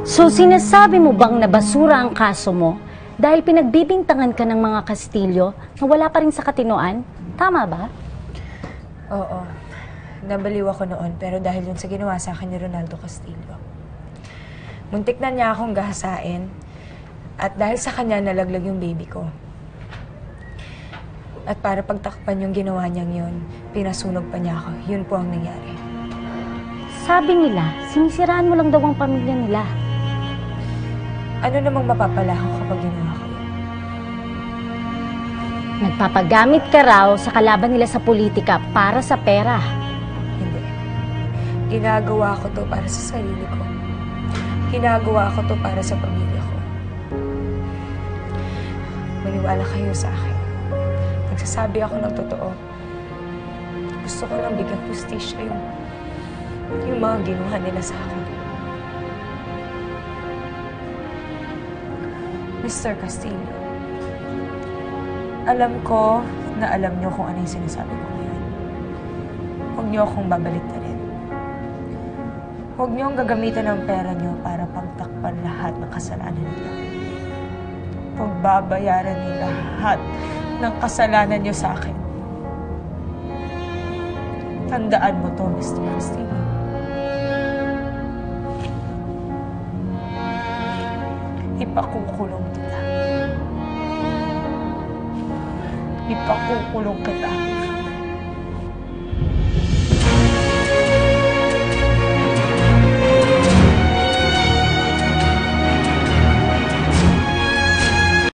So sinasabi mo bang nabasura ang kaso mo dahil pinagbibintangan ka ng mga Kastilyo na wala pa rin sa katinoan? Tama ba? Oo. Nabaliw ako noon pero dahil yun sa ginawa sa akin ni Ronaldo Castillo. Muntik na niya akong gahasain at dahil sa kanya nalaglag yung baby ko. At para pagtakpan yung ginawa niyang yun, pinasunog pa niya ako. Yun po ang nangyari. Sabi nila, sinisiraan mo lang daw ang pamilya nila. Ano namang mapapala ko kapag ginawa ko yun? Nagpapagamit ka raw sa kalaban nila sa politika para sa pera. Hindi. Ginagawa ko to para sa sarili ko. Ginagawa ko to para sa pamilya ko. Maniwala kayo sa akin. Nagsasabi ako ng totoo. Gusto ko lang bigyan hustisya yung mga ginawa nila sa akin. Mr. Castillo, alam ko na alam niyo kung ano yung sinasabi ko ngayon. Huwag niyo akong babaliktarin. Huwag niyo ang gagamitan ng pera niyo para pagtakpan lahat ng kasalanan niyo. Pagbabayaran niyo lahat ng kasalanan niyo sa akin. Tandaan mo to, Mr. Castillo. Ipakukulong kita. Ipakukulong kita.